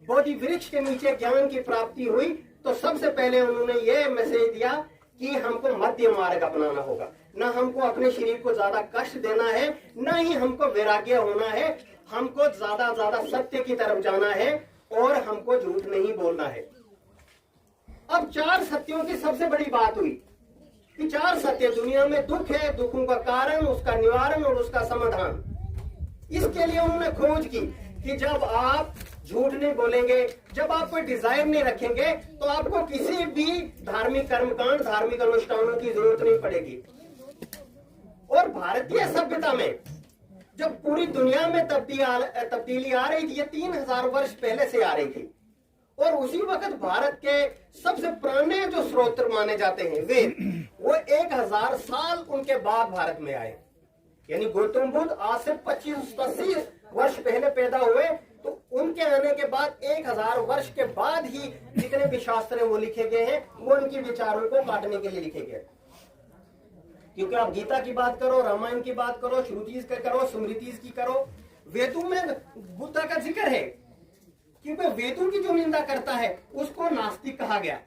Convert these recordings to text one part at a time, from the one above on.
बोधि वृक्ष के नीचे ज्ञान की प्राप्ति हुई तो सबसे पहले उन्होंने ये मैसेज दिया कि हमको मध्य मार्ग अपनाना होगा, न हमको अपने शरीर को ज्यादा कष्ट देना है, न ही हमको वैराग्य होना है, हमको ज्यादा सत्य की तरफ जाना है और हमको झूठ नहीं बोलना है। अब 4 सत्यों की सबसे बड़ी बात हुई कि 4 सत्य दुनिया में दुख है, दुखों का कारण, उसका निवारण और उसका समाधान। इसके लिए उन्होंने खोज की कि जब आप झूठ नहीं बोलेंगे, जब आप कोई डिजायर नहीं रखेंगे तो आपको किसी भी धार्मिक कर्मकांड, धार्मिक अनुष्ठानों की जरूरत नहीं पड़ेगी। और भारतीय सभ्यता में जब पूरी दुनिया में तब्दीली आ रही थी, ये 3000 वर्ष पहले से आ रही थी। और उसी वक्त भारत के सबसे पुराने जो स्रोत माने जाते हैं वेद, वो 1000 साल उनके बाद भारत में आए। यानी गौतम बुद्ध आज से 25-30 वर्ष पहले पैदा हुए, तो उनके आने के बाद 1000 वर्ष के बाद ही जितने भी शास्त्र वो लिखे गए हैं वो उनके विचारों को काटने के लिए लिखे गए। क्योंकि आप गीता की बात करो, रामायण की बात करो, श्रुतिज का करो, स्मृतिज की करो, वेदों में बुद्ध का जिक्र है। क्योंकि वेदों की जो निंदा करता है उसको नास्तिक कहा गया।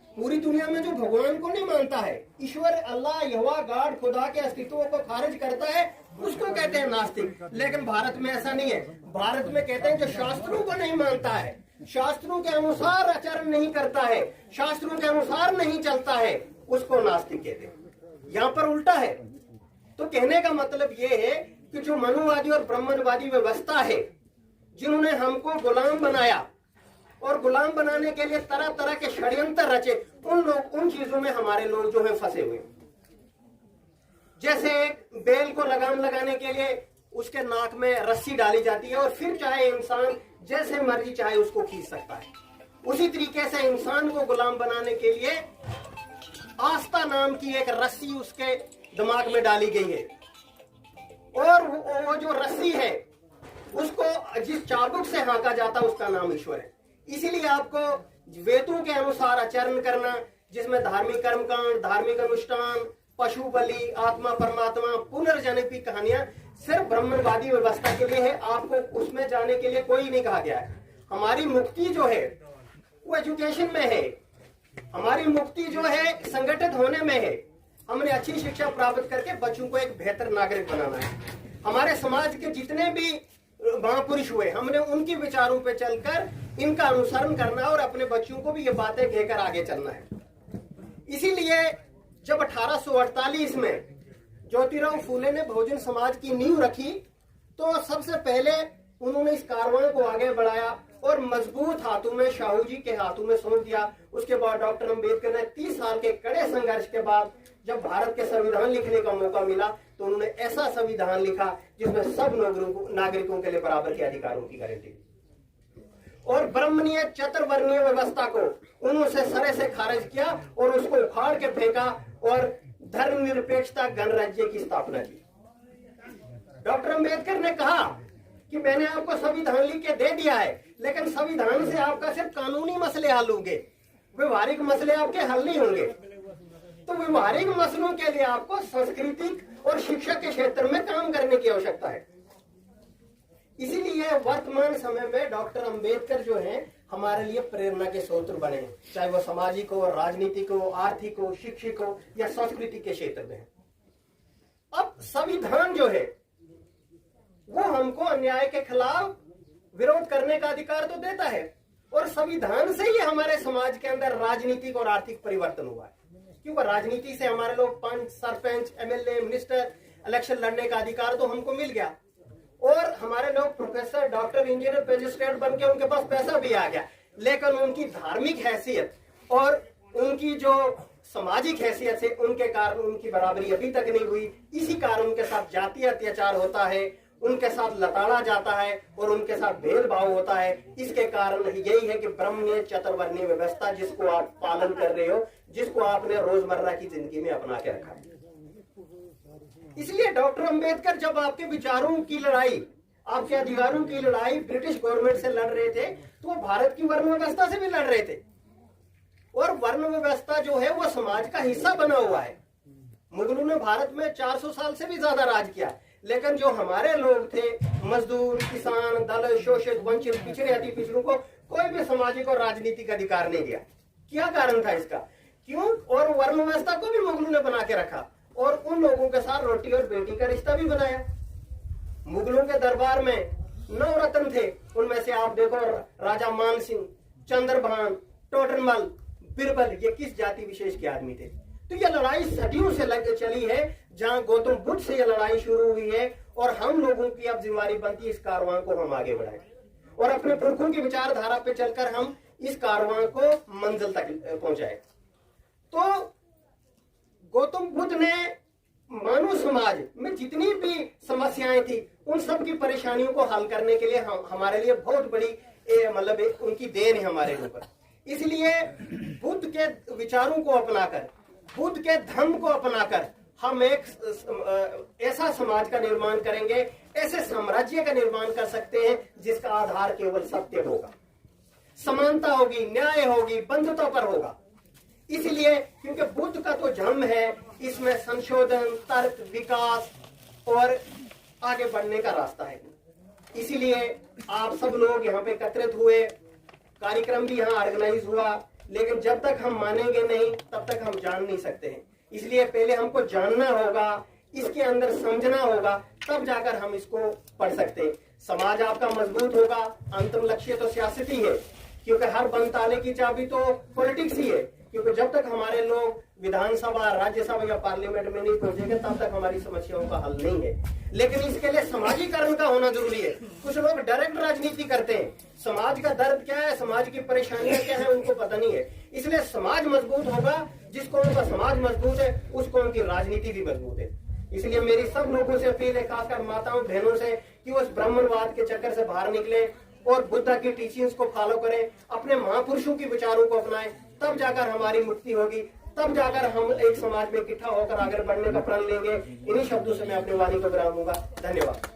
पूरी दुनिया में जो भगवान को नहीं मानता है, ईश्वर, अल्लाह, यहोवा, गॉड, खुदा के अस्तित्व को खारिज करता है, उसको कहते हैं नास्तिक। लेकिन भारत में ऐसा नहीं है। भारत में कहते हैं जो शास्त्रों को नहीं मानता है, शास्त्रों के अनुसार आचरण नहीं करता है, शास्त्रों के अनुसार नहीं चलता है, उसको नास्तिक कहते हैं। यहाँ पर उल्टा है। तो कहने का मतलब ये है कि जो मनुवादी और ब्राह्मणवादी व्यवस्था है, जिन्होंने हमको गुलाम बनाया और गुलाम बनाने के लिए तरह तरह के षड्यंत्र रचे, उन चीजों में हमारे लोग जो है फंसे हुए। जैसे बैल को लगाम लगाने के लिए उसके नाक में रस्सी डाली जाती है और फिर चाहे इंसान जैसे मर्जी चाहे उसको खींच सकता है, उसी तरीके से इंसान को गुलाम बनाने के लिए आस्था नाम की एक रस्सी उसके दिमाग में डाली गई है। और वो जो रस्सी है उसको जिस चाबुक से हाँका जाता उसका नाम ईश्वर है। इसीलिए आपको वेदों के अनुसार आचरण करना, जिसमें धार्मिक कर्मकांड, धार्मिक अनुष्ठान, पशु बलि, आत्मा परमात्मा, पुनर्जन्म की कहानियां सिर्फ ब्राह्मणवादी व्यवस्था के लिए है। आपको उसमें जाने के लिए कोई नहीं कहा गया है। हमारी मुक्ति जो है वो एजुकेशन में है, हमारी मुक्ति जो है संगठित होने में है। हमने अच्छी शिक्षा प्राप्त करके बच्चों को एक बेहतर नागरिक बनाना है। हमारे समाज के जितने भी महापुरुष हुए, हमने उनके विचारों पे चलकर इनका अनुसरण करना है और अपने बच्चों को भी ये बातें कहकर आगे चलना है। इसीलिए जब 1848 में ज्योतिराव फूले ने बहुजन समाज की नींव रखी, तो सबसे पहले उन्होंने इस कारवां को आगे बढ़ाया और मजबूत हाथों में, शाहू जी के हाथों में सौंप दिया। उसके बाद डॉक्टर अम्बेडकर ने 30 साल के कड़े संघर्ष के बाद जब भारत के संविधान लिखने का मौका मिला, तो उन्होंने ऐसा संविधान लिखा जिसमें सब नागरिकों के लिए बराबर के अधिकारों की गारंटी। और ब्राह्मणीय चतुर्वर्णीय व्यवस्था को उन्होंने सरे से खारिज किया और उसको उखाड़ के फेंका और धर्मनिरपेक्षता गणराज्य की स्थापना की। डॉक्टर अम्बेडकर ने कहा कि मैंने आपको संविधान लिख के दे दिया है, लेकिन संविधान से आपका सिर्फ कानूनी मसले हल होंगे, व्यवहारिक मसले आपके हल नहीं होंगे। तो व्यवहारिक मसलों के लिए आपको सांस्कृतिक और शिक्षा के क्षेत्र में काम करने की आवश्यकता है। इसीलिए वर्तमान समय में डॉक्टर अंबेडकर जो है हमारे लिए प्रेरणा के स्रोत बने, चाहे वो सामाजिक हो, राजनीतिक हो, आर्थिक हो, शिक्षिक हो या सांस्कृतिक के क्षेत्र में। अब संविधान जो है वो हमको अन्याय के खिलाफ विरोध करने का अधिकार तो देता है, और संविधान से ही हमारे समाज के अंदर राजनीतिक और आर्थिक परिवर्तन हुआ है। क्योंकि राजनीति से हमारे लोग पंच, सरपंच, एमएलए, मिनिस्टर, इलेक्शन लड़ने का अधिकार तो हमको मिल गया, और हमारे लोग प्रोफेसर, डॉक्टर, इंजीनियर, मजिस्ट्रेट बन के उनके पास पैसा भी आ गया, लेकिन उनकी धार्मिक हैसियत और उनकी जो सामाजिक हैसियत से उनके कारण उनकी बराबरी अभी तक नहीं हुई। इसी कारण उनके साथ जातीय अत्याचार होता है, उनके साथ लताड़ा जाता है और उनके साथ भेदभाव होता है। इसके कारण यही है कि ब्राह्मणीय चतुर्वर्णीय व्यवस्था जिसको आप पालन कर रहे हो, जिसको आपने रोजमर्रा की जिंदगी में अपना के रखा है। इसलिए डॉक्टर अंबेडकर जब आपके विचारों की लड़ाई, आपके अधिकारों की लड़ाई ब्रिटिश गवर्नमेंट से लड़ रहे थे, तो वो भारत की वर्ण व्यवस्था से भी लड़ रहे थे। और वर्ण व्यवस्था जो है वो समाज का हिस्सा बना हुआ है। मुगलों ने भारत में 400 साल से भी ज्यादा राज किया, लेकिन जो हमारे लोग थे, मजदूर, किसान, दलित, शोषित, वंचित, पिछड़े, अति पिछड़ों को कोई भी सामाजिक और राजनीतिक अधिकार नहीं दिया। क्या कारण था इसका? क्यों? और वर्ण व्यवस्था को भी मुगलों ने बना के रखा और उन लोगों के साथ रोटी और बेटी का रिश्ता भी बनाया। मुगलों के दरबार में 9 रत्न थे, उनमें से आप देखो राजा मान सिंह, चंद्रभान, टोडरमल, बिरबल, ये किस जाति विशेष के आदमी थे। तो ये लड़ाई सदियों से लग चली है, जहां गौतम बुद्ध से ये लड़ाई शुरू हुई है और हम लोगों की अब जिम्मेदारी बनती है इस कारवां को हम आगे बढ़ाएं और अपने पुरखों की विचारधारा पे चलकर हम इस कारवां को मंजिल तक पहुंचाए। तो गौतम बुद्ध ने मानव समाज में जितनी भी समस्याएं थी उन सब की परेशानियों को हल करने के लिए हमारे लिए बहुत बड़ी मतलब उनकी देन है हमारे ऊपर। इसलिए बुद्ध के विचारों को अपनाकर, बुद्ध के धर्म को अपनाकर हम एक ऐसा समाज का निर्माण करेंगे, ऐसे साम्राज्य का निर्माण कर सकते हैं जिसका आधार केवल सत्य होगा, समानता होगी, न्याय होगी, बंधुता पर होगा। इसलिए क्योंकि बुद्ध का तो जन्म है, इसमें संशोधन, तर्क, विकास और आगे बढ़ने का रास्ता है। इसीलिए आप सब लोग यहाँ पे एकत्रित हुए, कार्यक्रम भी यहाँ ऑर्गेनाइज हुआ, लेकिन जब तक हम मानेंगे नहीं तब तक हम जान नहीं सकते हैं। इसलिए पहले हमको जानना होगा, इसके अंदर समझना होगा, तब जाकर हम इसको पढ़ सकते हैं। समाज आपका मजबूत होगा, अंतिम लक्ष्य तो सियासत ही है, क्योंकि हर बंद ताले की चाबी तो पॉलिटिक्स ही है। क्योंकि जब तक हमारे लोग विधानसभा, राज्यसभा या पार्लियामेंट में नहीं पहुंचेंगे तब तक हमारी समस्याओं का हल नहीं है। लेकिन इसके लिए समाजीकरण का होना जरूरी है। कुछ लोग डायरेक्ट राजनीति करते हैं, समाज का दर्द क्या है, समाज की परेशानियां क्या है उनको पता नहीं है। इसलिए समाज मजबूत होगा, जिस कौम का समाज मजबूत है उस कौम की राजनीति भी मजबूत है। इसलिए मेरी सब लोगों से अपील है, खासकर माताओं बहनों से, कि वो इस ब्राह्मणवाद के चक्कर से बाहर निकले और बुद्ध की टीचिंग्स को फॉलो करें, अपने महापुरुषों के विचारों को अपनाएं, तब जाकर हमारी मुक्ति होगी, तब जाकर हम एक समाज में इकट्ठा होकर आगे बढ़ने का प्रण लेंगे। इन्हीं शब्दों से मैं अपनी वाणी को विराम दूंगा। धन्यवाद।